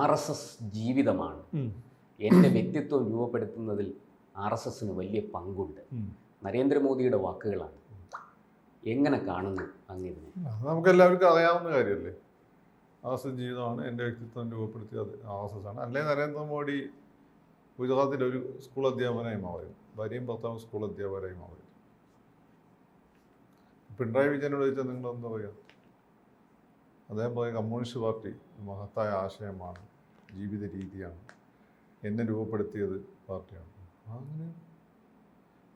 RSS ജീവിതമാണ്, എൻ്റെ വ്യക്തിത്വം രൂപപ്പെടുത്തുന്നതിൽ RSSന് വലിയ പങ്കുണ്ട്. നരേന്ദ്രമോദിയുടെ വാക്കുകളാണ്. എങ്ങനെ കാണുന്നു അങ്ങിതിനെ? നമുക്ക് എല്ലാവർക്കും അറിയാവുന്ന കാര്യമല്ലേ. RSS ജീവിതമാണ് എൻ്റെ വ്യക്തിത്വം രൂപപ്പെടുത്തിയത് RSS ആണ്. അല്ലെങ്കിൽ നരേന്ദ്രമോദി ഗുജറാത്തിലെ ഒരു സ്കൂൾ അധ്യാപകനായി മാറും, ഭാര്യയും ഭർത്താവും സ്കൂൾ അധ്യാപകരായി മാറും. പിണറായി വിജയനോട് ചോദിച്ചാൽ നിങ്ങളെന്താ പറയുക? അദ്ദേഹം പറയും കമ്മ്യൂണിസ്റ്റ് പാർട്ടി മഹത്തായ ആശയമാണ്, ജീവിത രീതിയാണ്, എന്നെ രൂപപ്പെടുത്തിയത് പാർട്ടിയാണ്. അങ്ങനെ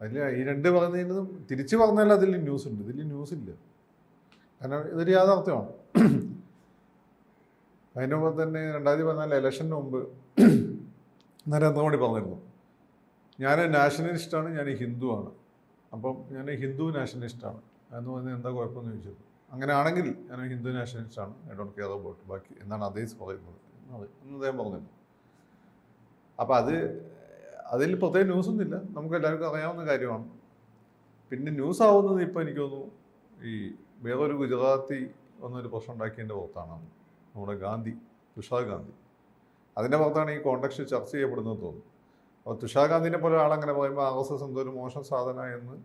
അതിൽ ഈ രണ്ട് പറയുന്നതിനും തിരിച്ച് പറഞ്ഞാൽ അതിൽ ന്യൂസ് ഉണ്ട്, ഇതിൽ ന്യൂസ് ഇല്ല. കാരണം ഇതൊരു യാഥാർത്ഥ്യമാണ്. അതിൻ്റെ മുമ്പ് തന്നെ 2014 ഇലക്ഷന് മുമ്പ് നരേന്ദ്രമോദി പറഞ്ഞിരുന്നു, ഞാൻ നാഷണലിസ്റ്റാണ്, ഞാൻ ഹിന്ദുവാണ്, അപ്പം ഞാൻ ഹിന്ദു നാഷണലിസ്റ്റാണ് എന്ന് പറഞ്ഞാൽ എന്താ കുഴപ്പമെന്ന് ചോദിച്ചത്. അങ്ങനെയാണെങ്കിൽ ഞാൻ ഹിന്ദു നാഷണലിസ്റ്റാണ്, ഐ ഡോണ്ട് കെയർ അബൌട്ട് ബാക്കി എന്നാണ് അദ്ദേഹം പറയുന്നത് എന്ന് അദ്ദേഹം പറഞ്ഞിരുന്നു. അപ്പം അതിൽ പ്രത്യേക ന്യൂസൊന്നുമില്ല, നമുക്ക് എല്ലാവർക്കും അറിയാവുന്ന കാര്യമാണ്. പിന്നെ ന്യൂസ് ആവുന്നത് ഇപ്പോൾ എനിക്ക് തോന്നുന്നു ഈ വേറൊരു ഗുജറാത്തി ഒന്നൊരു പ്രശ്നം ഉണ്ടാക്കിയതിൻ്റെ പുറത്താണ്, നമ്മുടെ തുഷാർ ഗാന്ധി. അതിൻ്റെ പുറത്താണ് ഈ കോണ്ടക്സ്റ്റ് ചർച്ച ചെയ്യപ്പെടുന്നത് തോന്നുന്നു. അപ്പോൾ തുഷാർ ഗാന്ധിനെ പോലെ ആളങ്ങനെ പറയുമ്പോൾ RSS എന്തോ ഒരു മോശം സാധന എന്ന്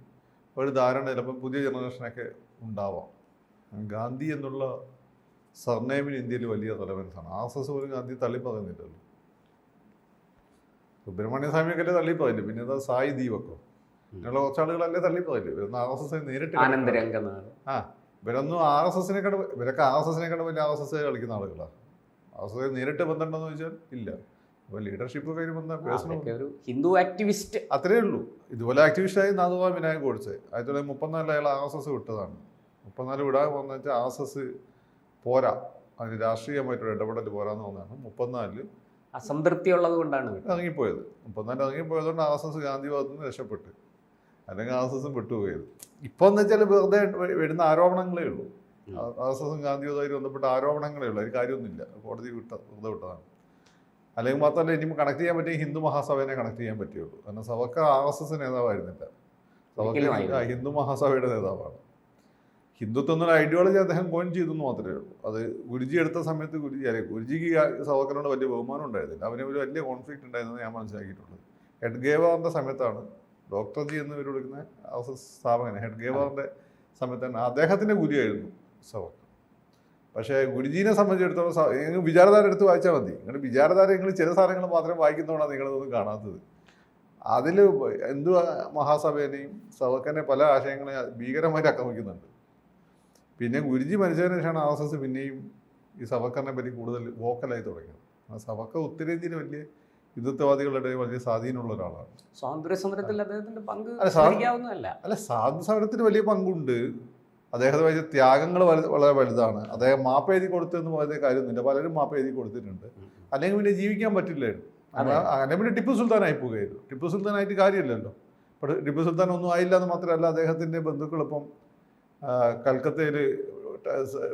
ഒരു ധാരണ ചിലപ്പോൾ പുതിയ ജനറേഷനൊക്കെ ഉണ്ടാവാം. ഗാന്ധി എന്നുള്ള സർനെയിമിന് ഇന്ത്യയിൽ വലിയ റെലവൻസാണ്. RSS ഒരു ഗാന്ധി തള്ളി പറയുന്നില്ലല്ലോ. സുബ്രഹ്മണ്യ സ്വാമിയൊക്കെ അല്ലേ തള്ളി പറയില്ല, പിന്നെ എന്താ സായി ദീപക്കോ അങ്ങനെയുള്ള കുറച്ചാളുകളല്ലേ തള്ളി പറയില്ല. ഇവരൊന്നും RSS നേരിട്ട് ഇവരൊന്നും ഇവരൊക്കെ RSSനെക്കാളും വലിയ RSS കളിക്കുന്ന ആളുകളാണ്. RSS നേരിട്ട് ബന്ധമുണ്ടെന്ന് ചോദിച്ചാൽ ഇല്ല. അപ്പോൾ ലീഡർഷിപ്പ് കഴിഞ്ഞ് ബന്ധം പേഴ്സണൽ ഹിന്ദു ആക്ടിവിസ്റ്റ് അത്രേ ഉള്ളൂ. ഇതുപോലെ ആക്ടിവിസ്റ്റായി നാഥുറാം വിനായക് ഗോഡ്സെ 1934 അയാൾ RSS വിട്ടതാണ്. 34 വിടാൻ പോകുന്നത് വെച്ചാൽ RSS പോരാ, അതിന് രാഷ്ട്രീയമായിട്ടൊരു ഇടപെടൽ പോരാന്ന് തോന്നുന്നതാണ്. 34 അസംതൃപ്തി ഉള്ളത് കൊണ്ടാണ് ഇറങ്ങിപ്പോയത്. 34 ഇറങ്ങിപ്പോയതുകൊണ്ട് RSS ഗാന്ധിവാദത്തിൽ നിന്ന് രക്ഷപ്പെട്ട്, അല്ലെങ്കിൽ RSS വിട്ടുപോയത്. ഇപ്പോൾ എന്ന് വെച്ചാൽ വെറുതെ വരുന്ന ആരോപണങ്ങളേ ഉള്ളൂ. RSS ഗാന്ധിവാദവുമായി ബന്ധപ്പെട്ട ആരോപണങ്ങളേ ഉള്ളൂ, അതിന് കാര്യമൊന്നുമില്ല. കോടതി വെറുതെ വിട്ടതാണ്. അല്ലെങ്കിൽ മാത്രമല്ല ഇനി കണക്ട് ചെയ്യാൻ പറ്റിയ ഹിന്ദു മഹാസഭയെ കണക്ട് ചെയ്യാൻ പറ്റുള്ളൂ. കാരണം സവക്കർ RSS നേതാവായിരുന്നില്ല, സവക്കർ ഹിന്ദു മഹാസഭയുടെ നേതാവാണ്. ഹിന്ദുത്വം എന്നൊരു ഐഡിയോളജി അദ്ദേഹം കോയിൻ ചെയ്തു എന്ന് മാത്രമേ ഉള്ളൂ. അത് ഗുരുജി എടുത്ത സമയത്ത് ഗുരുജിക്ക് സവക്കറിനോട് വലിയ ബഹുമാനം ഉണ്ടായിരുന്നില്ല, അവന് ഒരു വലിയ കോൺഫ്ലിക്റ്റ് ഉണ്ടായിരുന്നത് ഞാൻ മനസ്സിലാക്കിയിട്ടുള്ളത്. ഹെഡ്ഗേവാറിൻ്റെ സമയത്താണ്, ഡോക്ടർ ജി എന്ന് പേര് വിളിക്കുന്ന RSS സ്ഥാപകൻ ഹെഡ്ഗേവാറിൻ്റെ സമയത്താണ് അദ്ദേഹത്തിൻ്റെ ഗുരുവായിരുന്നു സവക്കർ. പക്ഷേ ഗുരുജീനെ സംബന്ധിച്ചിടത്തോളം നിങ്ങൾ വിചാരധാര എടുത്ത് വായിച്ചാൽ മതി. നിങ്ങൾ വിചാരധാര നിങ്ങൾ ചില സാധനങ്ങൾ മാത്രം വായിക്കുന്നതുകൊണ്ടാണ് നിങ്ങളതൊന്നും കാണാത്തത്. അതിൽ ഹിന്ദു മഹാസഭേനെയും സവക്കറിനെ പല ആശയങ്ങളെ ഭീകരമായിട്ട് ആക്രമിക്കുന്നുണ്ട്. പിന്നെ ഗുരുജി മരിച്ചതിന് ശേഷമാണ് RSS പിന്നെയും ഈ സവക്കറിനെ പറ്റി കൂടുതൽ വോക്കലായി തുടങ്ങിയത്. സവക്കർ ഉത്തരേന്ത്യയിൽ വലിയ ഹിന്ദുത്വവാദികളുടെ വലിയ സ്വാധീനമുള്ള ഒരാളാണ്. സ്വാതന്ത്ര്യ സമരത്തിൽ അദ്ദേഹത്തിന്റെ പങ്ക് അല്ല, സ്വാതന്ത്ര്യ സമരത്തിന് വലിയ പങ്കുണ്ട്. അദ്ദേഹത്തെ വലിയ ത്യാഗങ്ങൾ വളരെ വലുതാണ്. അദ്ദേഹം മാപ്പ് എഴുതി കൊടുത്തെന്ന് പറയുന്ന കാര്യമൊന്നുമില്ല, പലരും മാപ്പ് എഴുതി കൊടുത്തിട്ടുണ്ട്. അല്ലെങ്കിൽ പിന്നെ ജീവിക്കാൻ പറ്റില്ലായിരുന്നു. അങ്ങനെ പിന്നെ ടിപ്പു സുൽത്താനായി പോവുകയായിരുന്നു. ടിപ്പു സുൽത്താനായിട്ട് കാര്യമില്ലല്ലോ. പക്ഷേ ടിപ്പു സുൽത്താൻ ഒന്നും ആയില്ല എന്ന് മാത്രമല്ല, അദ്ദേഹത്തിൻ്റെ ബന്ധുക്കളിപ്പം കൽക്കത്തയിൽ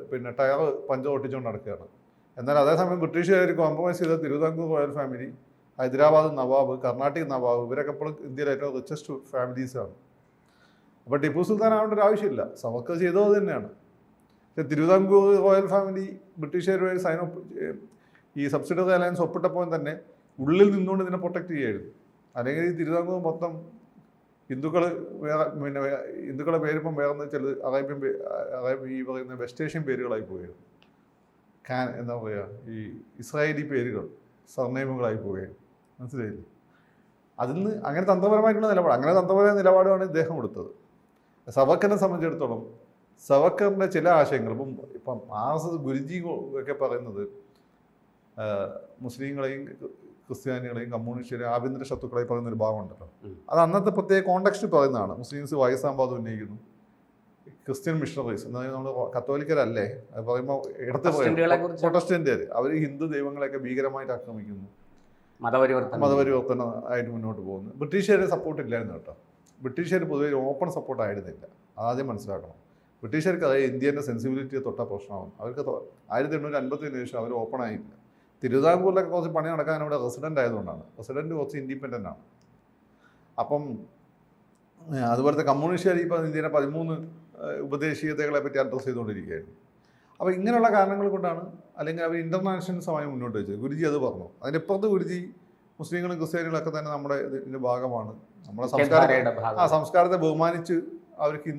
പിന്നെ ടയർ പഞ്ചർ ഒട്ടിച്ചുകൊണ്ട് നടക്കുകയാണ്. എന്നാൽ അതേസമയം ബ്രിട്ടീഷുകാർ കോംപ്രമൈസ് ചെയ്ത തിരുവിതാംകൂർ റോയൽ ഫാമിലി, ഹൈദരാബാദ് നവാബ്, കർണാട്ടിക് നവാബ്, ഇവരൊക്കെ ഇപ്പോൾ ഇന്ത്യയിലെ ഏറ്റവും റിച്ചസ്റ്റ് ഫാമിലീസാണ്. അപ്പോൾ ടിപ്പു സുൽത്താൻ ആവേണ്ട ഒരു ആവശ്യമില്ല, സവക്കർ ചെയ്തത് തന്നെയാണ്. പക്ഷേ തിരുവിതാംകൂർ റോയൽ ഫാമിലി ബ്രിട്ടീഷുകാരുമായി ഈ സബ്സിഡറി അലയൻസ് ഒപ്പിട്ടപ്പോൾ തന്നെ ഉള്ളിൽ നിന്നുകൊണ്ട് ഇതിനെ പ്രൊട്ടക്റ്റ് ചെയ്യായിരുന്നു. അല്ലെങ്കിൽ ഈ തിരുവിതാംകൂർ മൊത്തം ഹിന്ദുക്കളെ പേരിപ്പം വേറെ ചില അറേബ്യൻ ഈ പറയുന്ന വെസ്റ്റ് ഏഷ്യൻ പേരുകളായി പോയിരുന്നു. എന്താ പറയുക, ഈ ഇസ്രായേലി പേരുകൾ സർനെയിമുകളായി പോവുകയായിരുന്നു. മനസ്സിലായില്ലേ? അതിൽ നിന്ന് അങ്ങനെ തന്ത്രപരമായിട്ടുള്ള നിലപാട്, അങ്ങനെ തന്ത്രപരമായ നിലപാടാണ് ഇദ്ദേഹം എടുത്തത്. സവക്കറിനെ സംബന്ധിച്ചിടത്തോളം സവക്കറിൻ്റെ ചില ആശയങ്ങൾ ഇപ്പം RSS ഗുരുജി ഒക്കെ പറയുന്നത് മുസ്ലിങ്ങളെയും ക്രിസ്ത്യാനികളെയും കമ്മ്യൂണിസ്റ്റുകളെയും ആഭ്യന്തര ശത്രുക്കളായി പറയുന്ന ഒരു ഭാഗമുണ്ടല്ലോ. അത് അന്നത്തെ പ്രത്യേക കോണ്ടെക്സ്റ്റ് പറയുന്നതാണ്. മുസ്ലിംസ് വയസ്സാമ്പാദം ഉന്നയിക്കുന്നു, ക്രിസ്ത്യൻ മിഷണറീസ് എന്നാലും നമ്മൾ കത്തോലിക്കരല്ലേ അത് പറയുമ്പോൾ എടുത്ത് പറയും പ്രൊട്ടസ്റ്റന്റുകാർ, അവർ ഹിന്ദു ദൈവങ്ങളെയൊക്കെ ഭീകരമായിട്ട് ആക്രമിക്കുന്നു, മതപരിവർത്തനം ആയിട്ട് മുന്നോട്ട് പോകുന്നു. ബ്രിട്ടീഷുകാരെ സപ്പോർട്ട് ഇല്ലായിരുന്നു കേട്ടോ. ബ്രിട്ടീഷുകാർ പൊതുവെ ഓപ്പൺ സപ്പോർട്ട് ആയിരുന്നില്ല, ആദ്യം മനസ്സിലാക്കണം. ബ്രിട്ടീഷുകാർക്ക് അതായത് ഇന്ത്യൻ്റെ സെൻസിബിലിറ്റിയെ തൊട്ട പ്രശ്നമാണ്. അവർക്ക് 1857 ശേഷം അവർ ഓപ്പൺ ആയില്ല. തിരുവിതാംകൂറിലൊക്കെ കുറച്ച് പണി നടക്കാൻ ഇവിടെ റെസിഡൻ്റ് ആയതുകൊണ്ടാണ്. റെസിഡൻറ്റ് കുറച്ച് ഇൻഡിപെൻഡൻ്റ് ആണ്. അപ്പം അതുപോലത്തെ കമ്മ്യൂണിസ്റ്റുകാർ ഇപ്പോൾ ഇന്ത്യയിലെ 13 ഉപദേശീയതകളെ പറ്റി അഡ്രസ്സ് ചെയ്തുകൊണ്ടിരിക്കുകയായിരുന്നു. അപ്പോൾ ഇങ്ങനെയുള്ള കാരണങ്ങൾ കൊണ്ടാണ്, അല്ലെങ്കിൽ അവർ ഇൻ്റർനാഷണലിസമായി മുന്നോട്ട് വെച്ചത്. ഗുരുജി അത് പറഞ്ഞു. അതിനിപ്പുറത്ത് ഗുരുജി മുസ്ലിങ്ങളും ക്രിസ്ത്യാനികളൊക്കെ തന്നെ നമ്മുടെ ഇതിൻ്റെ ഭാഗമാണ്. നമ്മുടെ സംസ്കാരത്തെ ബഹുമാനിച്ച് അവർക്ക്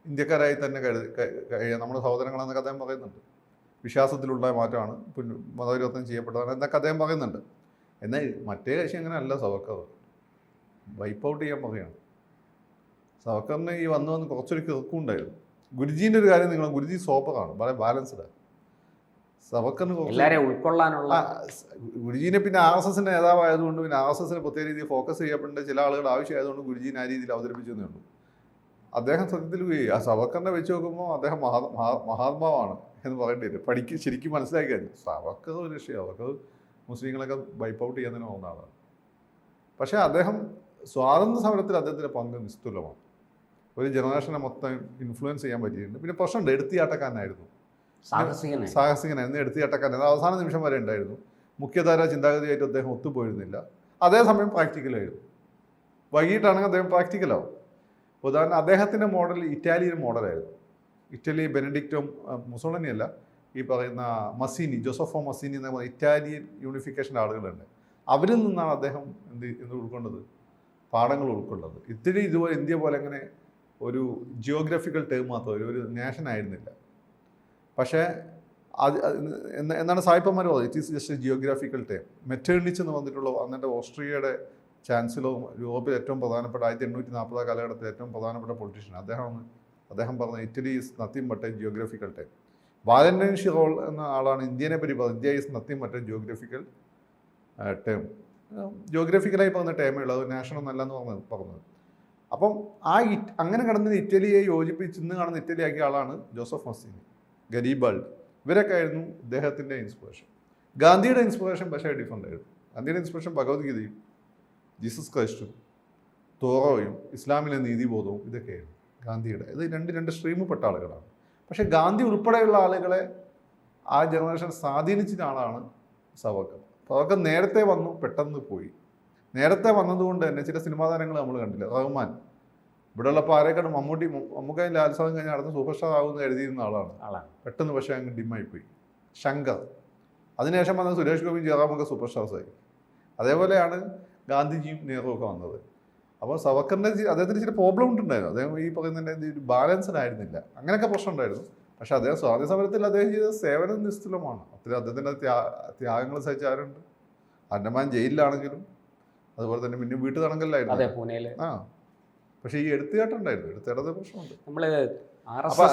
ഇന്ത്യക്കാരായി തന്നെ കഴിയാം, നമ്മുടെ സഹോദരങ്ങളെന്നൊക്കെ അദ്ദേഹം പറയുന്നുണ്ട്. വിശ്വാസത്തിലുള്ള മാറ്റമാണ്, മതപരിവർത്തനം ചെയ്യപ്പെട്ടതാണ് എന്നൊക്കെ അദ്ദേഹം പറയുന്നുണ്ട്. എന്നാൽ മറ്റേ കക്ഷി അങ്ങനെ അല്ല. സവർക്കർ വൈപ്പ് ഔട്ട് ചെയ്യാൻ പറയുകയാണ്. സവർക്കറിന് ഈ വന്ന് കുറച്ചൊരു കിറക്കുണ്ടായിരുന്നു. ഗുരുജീൻ്റെ ഒരു കാര്യം നിങ്ങൾ, ഗുരുജി സോപ്പറാണ്, വളരെ ബാലൻസ്ഡ്. സവർക്കറിന് ഉൾക്കൊള്ളാനുള്ള ഗുരുജീനെ പിന്നെ RSSന്റെ നേതാവായതുകൊണ്ട് പിന്നെ RSSന് പ്രത്യേക രീതിയിൽ ഫോക്കസ് ചെയ്യപ്പെടേണ്ട ചില ആളുകളുടെ ആവശ്യമായതുകൊണ്ട് ഗുരുജീനെ ആ രീതിയിൽ അവതരിപ്പിച്ചതേ ഉള്ളൂ. അദ്ദേഹം സത്യത്തിൽ ആ സവർക്കറിനെ വെച്ച് നോക്കുമ്പോൾ അദ്ദേഹം മഹാത്മാവാണ് എന്ന് പറയേണ്ടി വരും. ശരിക്കും മനസ്സിലാക്കി കഴിഞ്ഞു. സവർക്കർ ഒരു രക്ഷയാണ്. അവർക്ക് മുസ്ലിങ്ങളൊക്കെ വൈപ്പ് ഔട്ട് ചെയ്യാൻ തന്നെ പോകുന്ന ആളാണ്. പക്ഷേ അദ്ദേഹം സ്വാതന്ത്ര്യ സമരത്തിൽ അദ്ദേഹത്തിൻ്റെ പങ്ക് നിസ്തുലമാണ്. ഒരു ജനറേഷനെ മൊത്തം ഇൻഫ്ലുവൻസ് ചെയ്യാൻ പറ്റിയിട്ടുണ്ട്. പിന്നെ പ്രശ്നമുണ്ട്, എടുത്തിയാട്ടക്കാരനായിരുന്നു, സാഹസികനായിരുന്നു, എടുത്തിയാട്ടക്കാരനായിരുന്നു. അവസാന നിമിഷം വരെ ഉണ്ടായിരുന്നു. മുഖ്യധാര ചിന്താഗതിയായിട്ട് അദ്ദേഹം ഒത്തുപോയിരുന്നില്ല. അതേസമയം പ്രാക്ടിക്കലായിരുന്നു. വൈകിട്ടാണെങ്കിൽ അദ്ദേഹം പ്രാക്ടിക്കലാവും. ഉദാഹരണം, അദ്ദേഹത്തിൻ്റെ മോഡൽ ഇറ്റാലിയൻ മോഡലായിരുന്നു. ഇറ്റലി ബെനഡിക്റ്റോ മുസോളിനി അല്ല, ഈ പറയുന്ന മസീനി, ജോസഫോ മസീനി എന്ന ഇറ്റാലിയൻ യൂണിഫിക്കേഷൻ്റെ ആളുകളുണ്ട്. അവരിൽ നിന്നാണ് അദ്ദേഹം എന്ത് ഉൾക്കൊണ്ടത്, പാഠങ്ങൾ ഉൾക്കൊണ്ടത്. ഇറ്റലി ഇതുപോലെ ഇന്ത്യ പോലെ അങ്ങനെ ഒരു ജിയോഗ്രഫിക്കൽ ടേം മാത്രം ഒരു നേഷൻ ആയിരുന്നില്ല. പക്ഷേ അത് എന്നാണ് സായിപ്പന്മാർ പറയുന്നത്, it is just a geographical term. Metternich എന്ന് വന്നിട്ടുള്ള അന്നത്തെ ഓസ്ട്രിയയുടെ ചാൻസലറും യൂറോപ്പിൽ ഏറ്റവും പ്രധാനപ്പെട്ട 1840 കാലഘട്ടത്തിൽ ഏറ്റവും പ്രധാനപ്പെട്ട പൊളിറ്റീഷ്യൻ അദ്ദേഹം പറഞ്ഞ Italy is nothing but a geographical term. Valentine Chirol എന്ന ആളാണ് ഇന്ത്യനെ പറ്റി പറഞ്ഞത്, India is nothing but a geographical term. ജിയോഗ്രഫിക്കലായി പറഞ്ഞ ടേമേ ഉള്ളൂ, അത് നാഷണൽ എന്നല്ലെന്ന് പറഞ്ഞത്. അപ്പം അങ്ങനെ കിടന്ന ഇറ്റലിയെ യോജിപ്പിച്ച് ഇന്ന് കാണുന്ന ഇറ്റലിയാക്കിയ ആളാണ് ജോസഫ് മസീനി, ഗരീബാൾഡി. ഇവരൊക്കെ ആയിരുന്നു ഇദ്ദേഹത്തിൻ്റെ ഇൻസ്പിറേഷൻ. ഗാന്ധിയുടെ ഇൻസ്പിറേഷൻ പക്ഷേ ഡിഫറൻ്റ് ആയിരുന്നു. ഗാന്ധിയുടെ ഇൻസ്പിറേഷൻ ഭഗവത്ഗീതയും ജീസസ് ക്രൈസ്റ്റും തോറോയും ഇസ്ലാമിലെ നീതിബോധവും ഇതൊക്കെയായിരുന്നു ഗാന്ധിയുടെ. ഇത് രണ്ട് സ്ട്രീമിൽപ്പെട്ട ആളുകളാണ്. പക്ഷേ ഗാന്ധി ഉൾപ്പെടെയുള്ള ആളുകളെ ആ ജനറേഷൻ സ്വാധീനിച്ച ആളാണ് സവർക്കർ. സവർക്കർ നേരത്തെ വന്നു, പെട്ടെന്ന് പോയി. നേരത്തെ വന്നതുകൊണ്ട് തന്നെ ചില സിനിമാ താരങ്ങൾ നമ്മൾ കണ്ടില്ല. റഹ്മാൻ ഇവിടെയുള്ളപ്പോൾ ആരെക്കാണ് മമ്മൂക്കയും ലാൽസാദും കഴിഞ്ഞ് നടന്ന് സൂപ്പർ സ്റ്റാർ ആകുമെന്ന് എഴുതിയിരുന്ന ആളാണ്. പെട്ടെന്ന് പക്ഷേ അങ്ങ് ഡിമ്മായി പോയി. ശങ്കർ, അതിനുശേഷം വന്ന സുരേഷ് ഗോപിയും ജയറാമൊക്കെ സൂപ്പർ സ്റ്റാർസായി. അതേപോലെയാണ് ഗാന്ധിജിയും നെഹ്റുവൊക്കെ വന്നത്. അപ്പോൾ സവർക്കറിൻ്റെ അദ്ദേഹത്തിന് ചില പ്രോബ്ലം ഉണ്ടായിരുന്നു. അദ്ദേഹം ഈ പറയുന്നതിൻ്റെ ഒരു ബാലൻസ്ഡ് ആയിരുന്നില്ല. അങ്ങനെയൊക്കെ പ്രശ്നം ഉണ്ടായിരുന്നു. പക്ഷേ അദ്ദേഹം സ്വാതന്ത്ര്യ സമരത്തിൽ അദ്ദേഹം ചെയ്ത സേവനം നിസ്തുലമാണ്. അത്രയും അദ്ദേഹത്തിൻ്റെ ത്യാഗങ്ങൾ സഹിച്ച ആരുണ്ട്. അന്നമാൻ ജയിലിലാണെങ്കിലും അതുപോലെ തന്നെ പിന്നെ വീട്ടു തടങ്കലിലായിരുന്നു. പക്ഷേ ഈ എടുത്തുകാട്ടുണ്ടായിരുന്നു. എടുത്തേടത്തെ പ്രശ്നമുണ്ട്.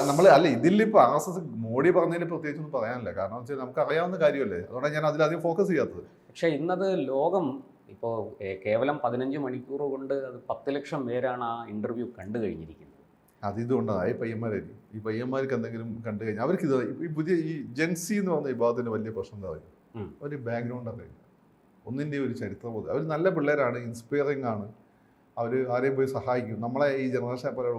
നമ്മൾ ഇതിലിപ്പോൾ RSS മോഡി പറഞ്ഞതിൽ പ്രത്യേകിച്ചൊന്നും പറയാനില്ല. കാരണം വെച്ചാൽ നമുക്ക് അറിയാവുന്ന കാര്യമല്ലേ. അതുകൊണ്ടാണ് ഞാൻ അതിലധികം ഫോക്കസ് ചെയ്യാത്തത്. പക്ഷേ ഇന്നത് ലോകം ഇപ്പോൾ കേവലം 15 മണിക്കൂർ കൊണ്ട് അത് 10 ലക്ഷം പേരാണ് ആ ഇൻ്റർവ്യൂ കണ്ടു കഴിഞ്ഞിരിക്കുന്നത്. അതുകൊണ്ടാണ് ഈ പയ്യന്മാരായിരിക്കും. ഈ പയ്യന്മാർക്ക് എന്തെങ്കിലും കണ്ടു കഴിഞ്ഞാൽ അവർക്ക് ഇത് ഈ പുതിയ ഈ ജെൻസി എന്ന് പറഞ്ഞ വിഭാഗത്തിൻ്റെ വലിയ പ്രശ്നം എന്താ പറയുക, ഒരു ബാക്ക്ഗ്രൗണ്ട് അറിയില്ല, ഒന്നിൻ്റെ ഒരു ചരിത്രബോധം. അവർ നല്ല പിള്ളേരാണ്, ഇൻസ്പയറിങ് ആണ്, അവർ ആരെയും പോയി സഹായിക്കും. നമ്മളെ ഈ ജനറേഷനെ പോലെ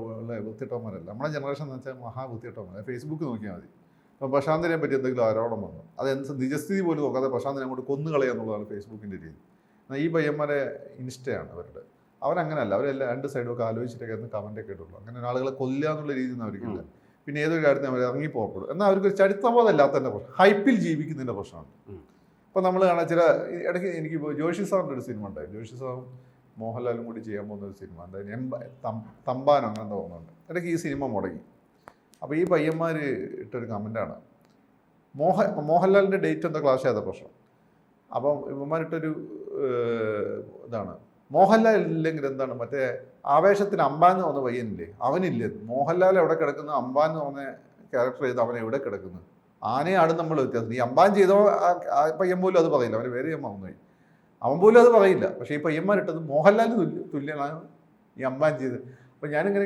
വൃത്തിയിട്ടവന്മാരല്ല. നമ്മളെ ജനറേഷൻ എന്ന് വെച്ചാൽ മഹാവൃത്തിയിട്ടവന്മാർ. ഫേസ്ബുക്ക് നോക്കിയാൽ മതി. ഇപ്പോൾ പ്രശാന്തിനെ പറ്റി എന്തെങ്കിലും ആരോപണം വന്നു, അത് നിജസ്ഥിതി പോലും നോക്കാതെ പ്രശാന്തിനെ അങ്ങോട്ട് കൊന്നുകളയുക എന്നുള്ളതാണ് ഫേസ്ബുക്കിൻ്റെ രീതി. എന്നാൽ ഈ പയ്യന്മാരെ ഇൻസ്റ്റയാണ് അവരുടെ. അവരങ്ങനെയല്ല, അവരെല്ലാം രണ്ട് സൈഡും ഒക്കെ ആലോചിച്ചിട്ടൊക്കെ ഒന്ന് കമൻറ്റൊക്കെ ഇട്ടുള്ളൂ. അങ്ങനെ ആളുകളെ കൊല്ലുക എന്നുള്ള രീതിയിൽ അവർക്കില്ല. പിന്നെ ഏതൊരു കാര്യത്തിന് അവർ ഇറങ്ങിപ്പോകപ്പെടും. എന്നാൽ അവർക്കൊരു ചരിത്രബോധം അല്ലാത്തതിൻ്റെ പ്രശ്നം, ഹൈപ്പിൽ ജീവിക്കുന്നതിൻ്റെ പ്രശ്നമാണ്. ഇപ്പോൾ നമ്മൾ കാണാൻ ചില ഇടയ്ക്ക് എനിക്ക് ജോഷി സാറിൻ്റെ ഒരു സിനിമ ഉണ്ടായി. ജോഷി സാറും മോഹൻലാലും കൂടി ചെയ്യാൻ പോകുന്ന ഒരു സിനിമ എന്തായാലും തമ്പാൻ അങ്ങനെ തോന്നുന്നുണ്ട്. ഇടയ്ക്ക് ഈ സിനിമ മുടങ്ങി. അപ്പോൾ ഈ പയ്യന്മാർ ഇട്ടൊരു കമൻറ്റാണ്, മോഹൻലാലിൻ്റെ ഡേറ്റ് എന്താ ക്ലാഷ് ചെയ്ത പ്രശ്നം. അപ്പം ഇവന്മാരിട്ടൊരു ഇതാണ്, മോഹൻലാൽ ഇല്ലെങ്കിൽ എന്താണ് മറ്റേ ആവേശത്തിന് അമ്പാന്ന് പറഞ്ഞ പയ്യനില്ലേ, അവനില്ലേ. മോഹൻലാൽ എവിടെ കിടക്കുന്നു, അമ്പാന്ന് പറഞ്ഞ ക്യാരക്ടർ ചെയ്ത് അവൻ എവിടെ കിടക്കുന്നു. ആനയാണ് നമ്മൾ വ്യത്യാസം. ഈ അമ്പാൻ ചെയ്തോ ആ പയ്യൻ പോലും അത് പറയില്ല, അവന് വേറെ അമ്മാവുന്നതായി, അവൻ പോലും അത് പറയില്ല. പക്ഷേ ഈ പയ്യന്മാരിട്ടത് മോഹൻലാലിന് തുല്യമാണ് ഈ അമ്പാൻ ചെയ്ത്. അപ്പം ഞാനിങ്ങനെ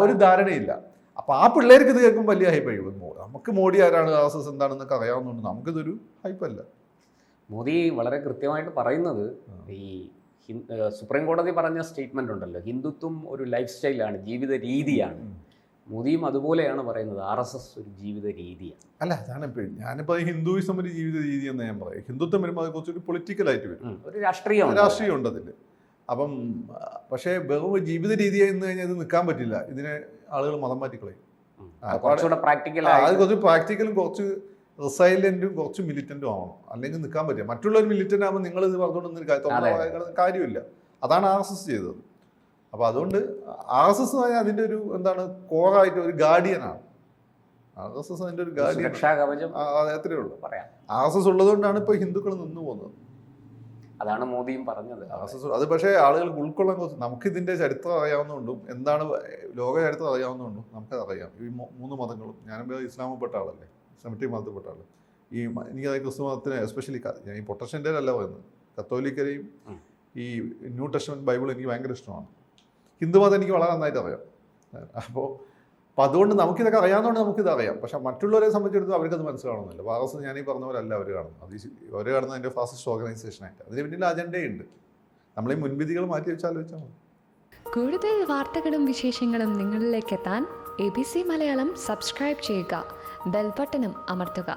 ഒരു ധാരണയില്ല. അപ്പോൾ ആ പിള്ളേർക്ക് ഇത് കേൾക്കുമ്പോൾ വലിയ ഹൈപ്പായി. നമുക്ക് മോഡി ആരാണ്, RSS എന്താണെന്നൊക്കെ അറിയാവുന്നതുകൊണ്ട് നമുക്കിതൊരു ഹൈപ്പല്ല. മോദി വളരെ കൃത്യമായിട്ട് പറയുന്നത്, ഈ സുപ്രീം കോടതി പറഞ്ഞ സ്റ്റേറ്റ്മെൻ്റ് ഉണ്ടല്ലോ, ഹിന്ദുത്വം ഒരു ലൈഫ് സ്റ്റൈലാണ്, ജീവിത രീതിയാണ്. മോദിയും അതുപോലെയാണ് പറയുന്നത്, RSS ഒരു ജീവിത രീതിയാണ്. അല്ല, അതാണ് ഇപ്പോൾ ഞാനിപ്പോൾ ഹിന്ദുയിസം ഒരു ജീവിത രീതി എന്ന് ഞാൻ പറയും. ഹിന്ദുത്വം വരുമ്പോൾ അത് കുറച്ചൊരു പൊളിറ്റിക്കലായിട്ട് വരും, ഒരു രാഷ്ട്രീയം ഉണ്ട് അതിൽ. അപ്പം പക്ഷേ വെറും ജീവിത രീതിയായി നിന്ന് കഴിഞ്ഞാൽ ഇത് നിൽക്കാൻ പറ്റില്ല. ഇതിനെ ആളുകൾ മതം മാറ്റിക്കളയും. കുറച്ചുകൂടെ പ്രാക്ടിക്കൽ അത് കുറച്ച് പ്രാക്ടിക്കലും കുറച്ച് റിസൈലന്റും കുറച്ച് മിലിറ്റന്റും ആവണം, അല്ലെങ്കിൽ നിൽക്കാൻ പറ്റില്ല. മറ്റുള്ളവർ മിലിറ്റന്റ് ആകുമ്പോൾ നിങ്ങൾ ഇത് പറഞ്ഞുകൊണ്ടൊന്നും കാര്യമില്ല. അതാണ് RSS ചെയ്തത്. അപ്പോൾ അതുകൊണ്ട് RSS അതിൻ്റെ ഒരു എന്താണ് കോറായിട്ട് ഒരു ഗാർഡിയനാണ്. RSS അതിൻ്റെ ഒരു ഗാർഡിയൻ, അത്രയേ ഉള്ളൂ. RSS ഉള്ളതുകൊണ്ടാണ് ഇപ്പോൾ ഹിന്ദുക്കൾ നിന്നു പോകുന്നത്. അതാണ് മോദിയും പറഞ്ഞത്. അത് പക്ഷേ ആളുകൾക്ക് ഉൾക്കൊള്ളാൻ കുറച്ച്, നമുക്കിതിൻ്റെ ചരിത്രം അറിയാവുന്നതുകൊണ്ടും എന്താണ് ലോക ചരിത്രം അറിയാവുന്നതുകൊണ്ടും നമുക്കത് അറിയാം. ഈ 3 മതങ്ങളും, ഞാനും ഇസ്ലാമിൽപ്പെട്ട ആളല്ലേ, സെമിറ്റിക് മതത്തിൽപ്പെട്ട ആൾ. എനിക്കത് ക്രിസ്തു മതത്തിന് എസ്പെഷ്യലി ഞാൻ ഈ പൊട്ടഷൻ്റെ അല്ല പറയുന്നത്, കത്തോലിക്കരെയും ഈ ന്യൂ ടെസ്റ്റ്മെന്റ് ബൈബിൾ എനിക്ക് ഭയങ്കര ഇഷ്ടമാണ്. ഹിന്ദു മതം എനിക്ക് വളരെ നന്നായിട്ട് അറിയാം. അപ്പോൾ അതുകൊണ്ട് നമുക്കിതൊക്കെ അറിയാവുന്നതുകൊണ്ട് നമുക്കിത് അറിയാം. പക്ഷേ മറ്റുള്ളവരെ സംബന്ധിച്ചിടത്തോളം അവർക്കത് മനസ്സിലാവണമെന്നില്ല. RSS ഞാനീ പറഞ്ഞ പോലെ അല്ല അവർ കാണുന്നത്. അവർ കാണുന്നത് അതിൻ്റെ ഫാസിസ്റ്റ് ഓർഗനൈസേഷനായിട്ട്. അതിന് പിന്നിൽ അജണ്ടയുണ്ട്. നമ്മൾ ഈ മുൻവിധികൾ മാറ്റി വെച്ച് ആലോചിച്ചാൽ മതി. കൂടുതൽ വാർത്തകളും വിശേഷങ്ങളും നിങ്ങളിലേക്ക് എത്താൻ ABC മലയാളം സബ്സ്ക്രൈബ് ചെയ്യുക, ബെൽ ബട്ടണും അമർത്തുക.